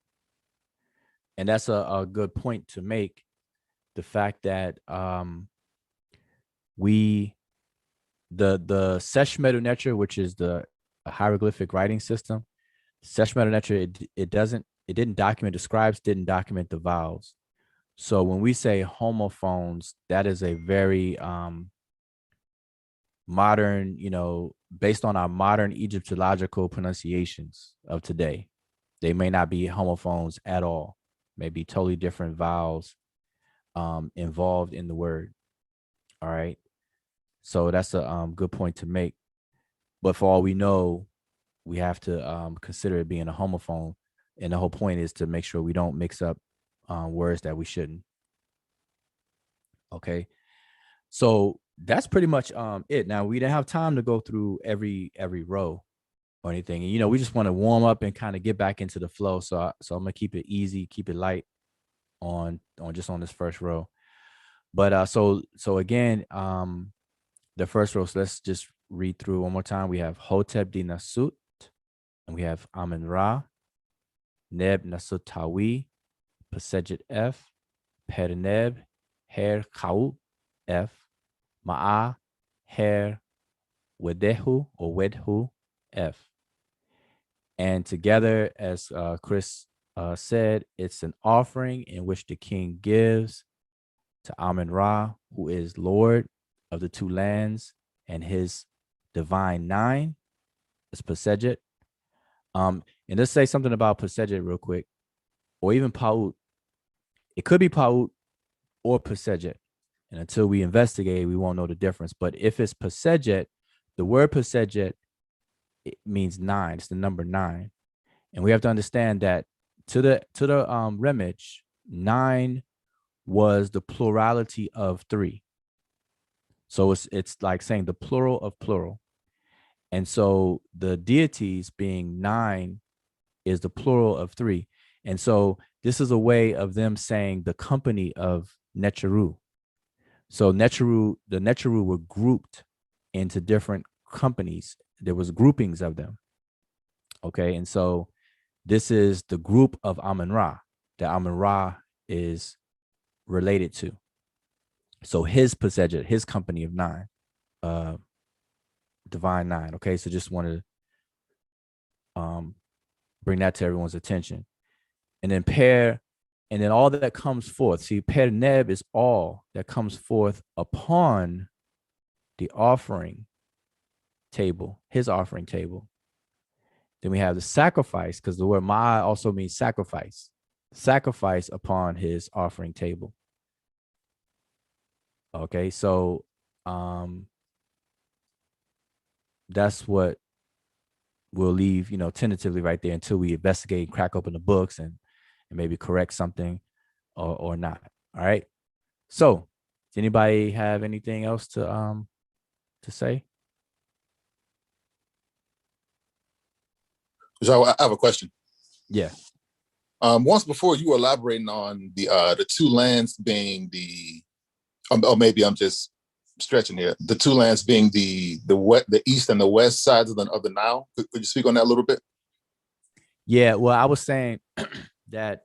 And that's a good point to make. The fact that the Sesh Medew Netcher, which is the hieroglyphic writing system, Sesh Medew Netcher, it didn't document, the scribes didn't document the vowels. So when we say homophones, that is a very modern, based on our modern Egyptological pronunciations of today. They may not be homophones at all, maybe totally different vowels involved in the word. All right. So that's a good point to make. But for all we know, we have to consider it being a homophone. And the whole point is to make sure we don't mix up words that we shouldn't. Okay. So that's pretty much it. Now we didn't have time to go through every row or anything. And, we just want to warm up and kind of get back into the flow. So I'm gonna keep it easy, keep it light on just on this first row. But so again, the first row, so let's just read through one more time. We have Hotep di Nasut, and we have Amen Ra, Neb Nasut Tawi, Pasejet F, Perneb, Her Kau F, Ma'a, Her Wedehu or Wedhu F. And together, as Chris said, it's an offering in which the king gives to Amen Ra, who is Lord of the two lands, and his divine nine is Pasejet. And let's say something about Pasejet real quick, or even Paut. It could be Paut or Pasejet. And until we investigate, we won't know the difference. But if it's Pasejet, the word Pasejet, it means 9. It's the number 9. And we have to understand that to the Remich, 9 was the plurality of 3. So it's like saying the plural of plural. And so the deities being 9 is the plural of 3. And so this is a way of them saying the company of Netcheru. So the Netcheru were grouped into different companies. There was groupings of them. Okay. And so this is the group of Amun-Ra that Amun-Ra is related to. So his Pasejah, his company of 9, divine 9. Okay. So just wanted to bring that to everyone's attention. And then and then all that comes forth. See, Per Neb is all that comes forth upon the offering table, his offering table. Then we have the sacrifice, because the word Ma also means sacrifice. Sacrifice upon his offering table. Okay, so that's what we'll leave, tentatively right there until we investigate, crack open the books and maybe correct something or not. All right. So does anybody have anything else to say? So I have a question. Yeah. Once before you were elaborating on the two lands being or maybe I'm just stretching here. The two lands being the east and the west sides of the Nile. Could you speak on that a little bit? Yeah. Well, I was saying that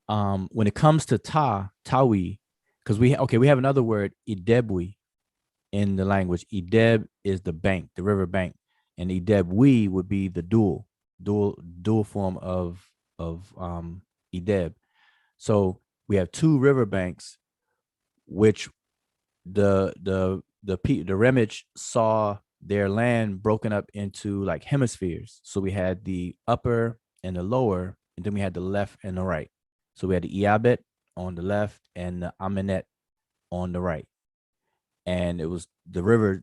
when it comes to Tawi, because we have another word, Idebwi, in the language. Ideb is the bank, the river bank, and Idebwi would be the dual form of Ideb. So we have two river banks, which the Remich saw their land broken up into like hemispheres. So we had the upper and the lower, and then we had the left and the right. So we had the Iabet on the left and the Amenet on the right. And it was the river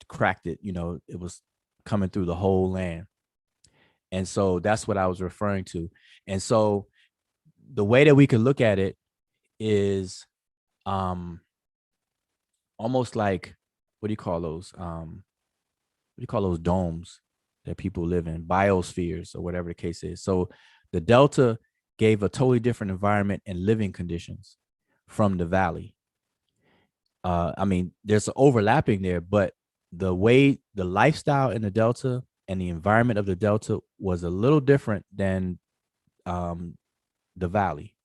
cracked it, it was coming through the whole land. And so that's what I was referring to. And so the way that we could look at it is almost like, what do you call those? Domes that people live in, biospheres or whatever the case is. So the Delta gave a totally different environment and living conditions from the valley. I mean, there's an overlapping there, but the way the lifestyle in the Delta and the environment of the Delta was a little different than the valley.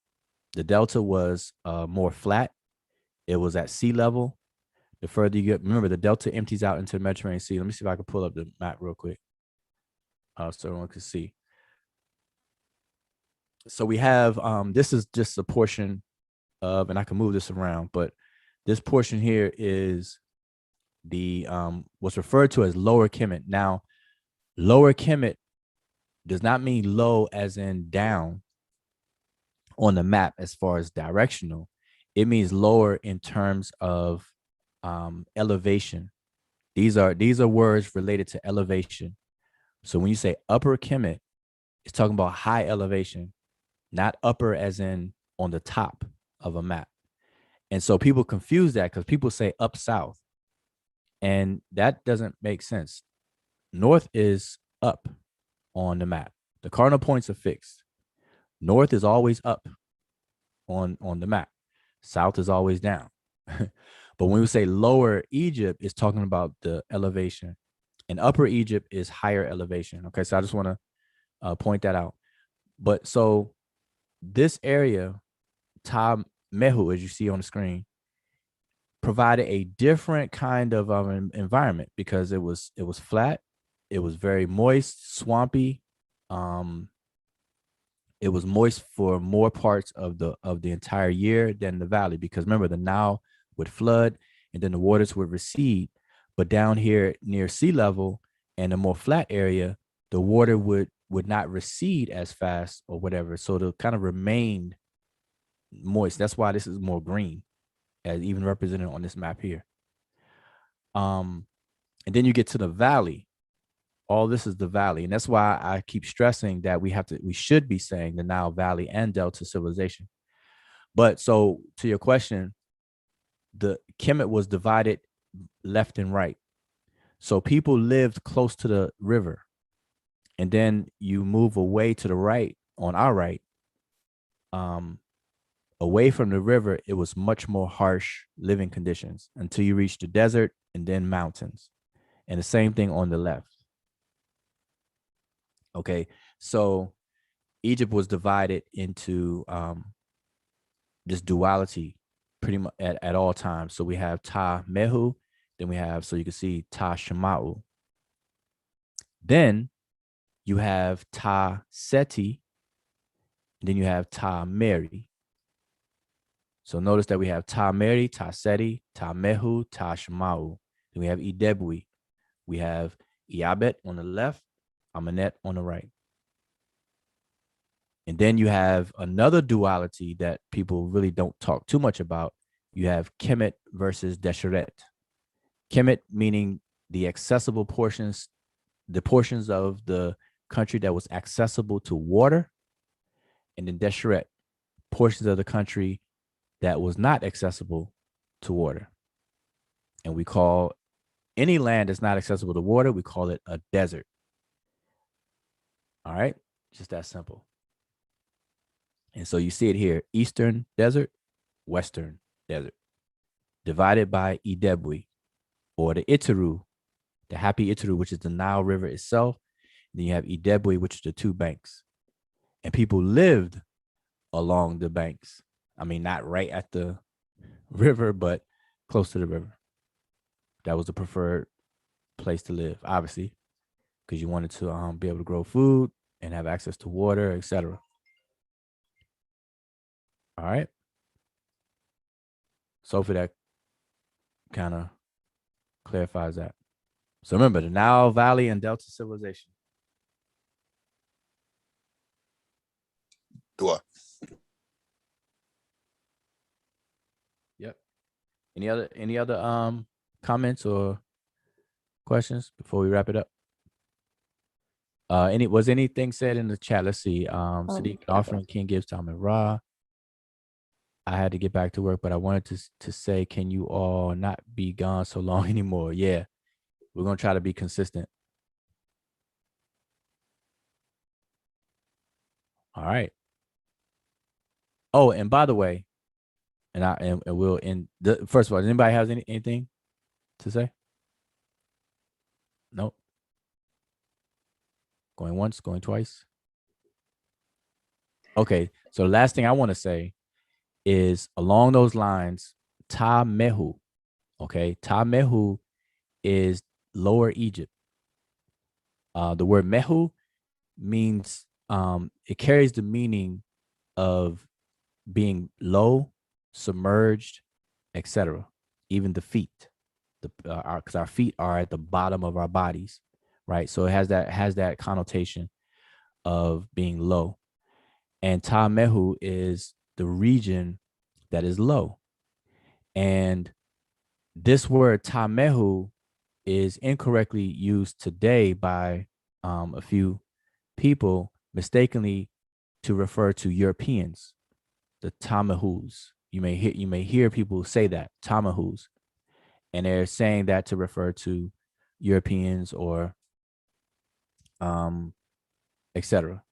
The Delta was more flat. It was at sea level. The further you get, remember, the Delta empties out into the Mediterranean Sea. Let me see if I can pull up the map real quick so everyone can see. So we have, this is just a portion of, and I can move this around, but this portion here is the what's referred to as Lower Kemet. Now, Lower Kemet does not mean low as in down on the map as far as directional. It means lower in terms of elevation. These are words related to elevation. So when you say Upper Kemet, it's talking about high elevation, not upper as in on the top of a map. And so people confuse that because people say up south, and that doesn't make sense. North is up on the map. The cardinal points are fixed. North is always up on the map. South is always down. But when we say Lower Egypt, it's talking about the elevation, and Upper Egypt is higher elevation. Okay, so I just want to point that out. But so this area, Ta Mehu, as you see on the screen, provided a different kind of environment because it was flat, it was very moist, swampy. It was moist for more parts of the entire year than the valley, because remember, the Nile would flood and then the waters would recede. But down here near sea level and a more flat area, the water would not recede as fast or whatever. So it'll kind of remain moist. That's why this is more green, as even represented on this map here. And then you get to the valley. All this is the valley. And that's why I keep stressing that we should be saying the Nile Valley and Delta civilization. But so to your question, the Kemet was divided left and right. So people lived close to the river. And then you move away to the right, on our right, away from the river, it was much more harsh living conditions until you reach the desert and then mountains. And the same thing on the left. Okay, so Egypt was divided into this duality pretty much at all times. So we have Ta Mehu, then we have, so you can see Ta Shema'u. Then you have Ta Seti, and then you have Ta Meri. So notice that we have Ta Meri, Ta Seti, Ta Mehu, Ta Shema'u. Then we have Idebui. We have Iabet on the left, Amenet on the right. And then you have another duality that people really don't talk too much about. You have Kemet versus Desheret. Kemet meaning the accessible portions, the portions of the country that was accessible to water, and then Desheret, portions of the country that was not accessible to water. And we call any land that's not accessible to water, we call it a desert. All right, just that simple. And so you see it here, Eastern Desert, Western Desert, divided by Idebui, or the Itaru, the happy Itaru, which is the Nile River itself. Then you have Idebui, which is the two banks. And people lived along the banks. I mean, not right at the river, but close to the river. That was the preferred place to live, obviously, because you wanted to be able to grow food and have access to water, etc. All right. So hopefully that kind of clarifies that. So remember, the Nile Valley and Delta civilization. Dua. Yep. Any other comments or questions before we wrap it up? Was anything said in the chat? Let's see. Sadiq, offering King gives to Amin Ra. I had to get back to work, but I wanted to say, can you all not be gone so long anymore? Yeah, we're gonna try to be consistent. All right. Oh, and by the way, and we'll end. First of all, does anybody have anything to say? Nope. Going once, going twice. Okay, so the last thing I want to say is along those lines, Ta Mehu. Okay, Ta Mehu is Lower Egypt. The word Mehu means it carries the meaning of being low, submerged, etc. Even the feet, because our feet are at the bottom of our bodies, right? So it has that connotation of being low. And Ta Mehu is the region that is low. And this word Ta Mehu is incorrectly used today by a few people mistakenly to refer to Europeans, the Tamahus. You may hear people say that, Tamahus, and they're saying that to refer to Europeans or etc.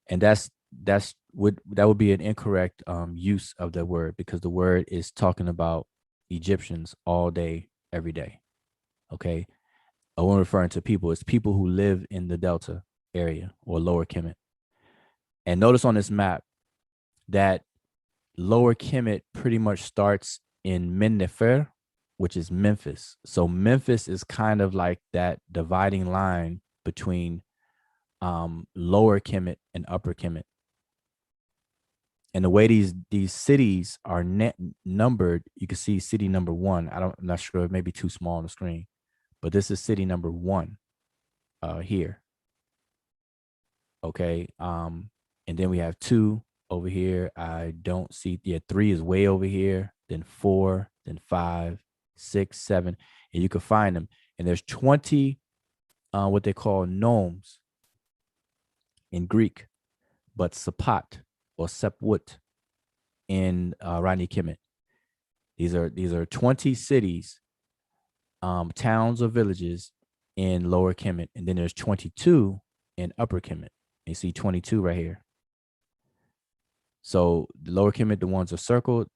And that would be an incorrect use of the word, because the word is talking about Egyptians all day, every day. Okay. When referring to people, it's people who live in the Delta area or Lower Kemet. And notice on this map that Lower Kemet pretty much starts in Mennefer, which is Memphis. So Memphis is kind of like that dividing line between Lower Kemet and Upper Kemet. And the way these cities are numbered, you can see city number 1. I'm not sure, it may be too small on the screen, but this is city number 1 here. Okay. And then we have 2 over here. I don't see, 3 is way over here, then 4, then 5, 6, 7, and you can find them. And there's 20 what they call nomes in Greek, but Sapat or Sepwut in Rani Kemet. These are 20 cities, towns or villages in Lower Kemet, and then there's 22 in Upper Kemet. You see 22 right here. So the Lower Kemet, the ones are circled.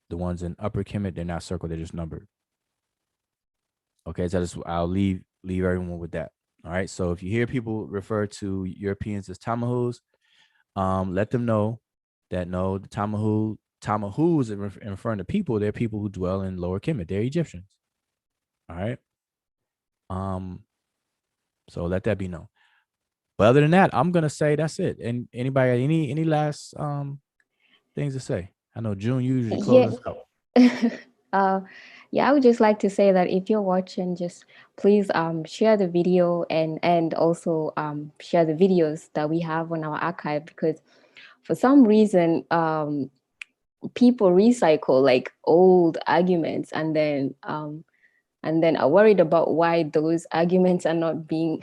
The ones in Upper Kemet, they're not circled, they're just numbered. Okay, so I'll leave everyone with that. All right. So if you hear people refer to Europeans as Tamahus, let them know that no, the Tamahus in referring to people, they're people who dwell in Lower Kemet. They're Egyptians. All right. So let that be known. But other than that, I'm gonna say that's it. And anybody got any last things to say? I know June usually closes out. Yeah, I would just like to say that if you're watching, just please share the video and also share the videos that we have on our archive, because for some reason people recycle like old arguments and then are worried about why those arguments are not being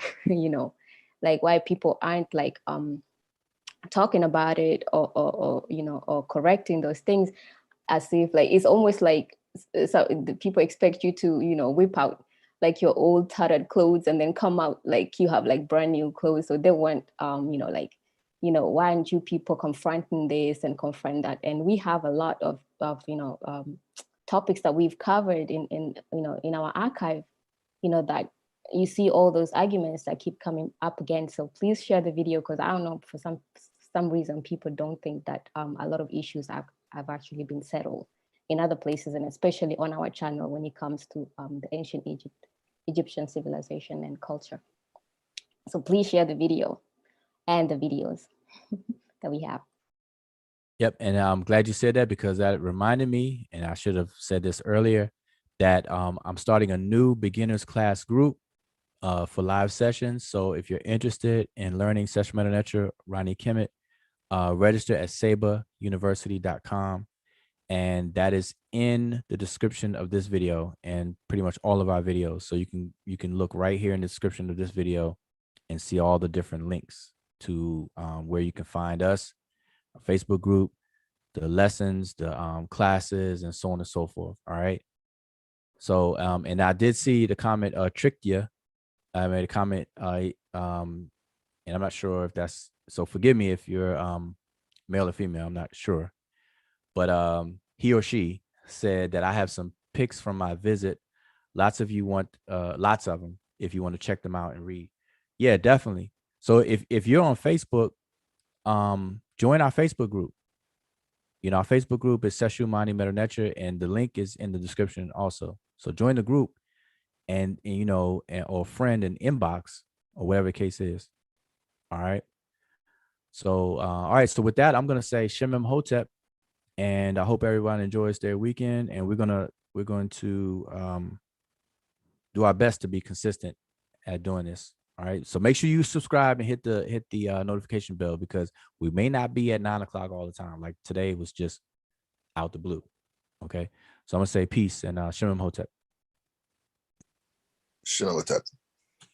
like why people aren't like talking about it or or correcting those things, as if like it's almost like so the people expect you to whip out like your old tattered clothes and then come out like you have like brand new clothes. So they want why aren't you people confronting this and confront that? And we have a lot of topics that we've covered in our archive, that you see all those arguments that keep coming up again. So please share the video, because I don't know, for some reason people don't think that a lot of issues have actually been settled in other places, and especially on our channel when it comes to the ancient Egyptian civilization and culture. So please share the video and the videos that we have. Yep. And I'm glad you said that, because that reminded me, and I should have said this earlier, that I'm starting a new beginners class group for live sessions. So if you're interested in learning Sesh Netcher, Ronnie Kemet, register at sabauniversity.com. And that is in the description of this video and pretty much all of our videos. So you can look right here in the description of this video and see all the different links to where you can find us, our Facebook group, the lessons, the classes, and so on and so forth. All right. So and I did see the comment tricked you. I made a comment and I'm not sure if that's, so forgive me if you're male or female, I'm not sure. But he or she said that I have some pics from my visit. Lots of you want lots of them if you want to check them out and read. Yeah, definitely. So if you're on Facebook, join our Facebook group. Our Facebook group is Sesh Medew Netcher, and the link is in the description also. So join the group and or friend and inbox or whatever the case is. All right. So all right. So with that, I'm gonna say Shemem Hotep. And I hope everyone enjoys their weekend. And we're going to do our best to be consistent at doing this. All right. So make sure you subscribe and hit the notification bell, because we may not be at 9 o'clock all the time. Like today was just out the blue. Okay. So I'm gonna say peace and Shemem Hotep. Shalom.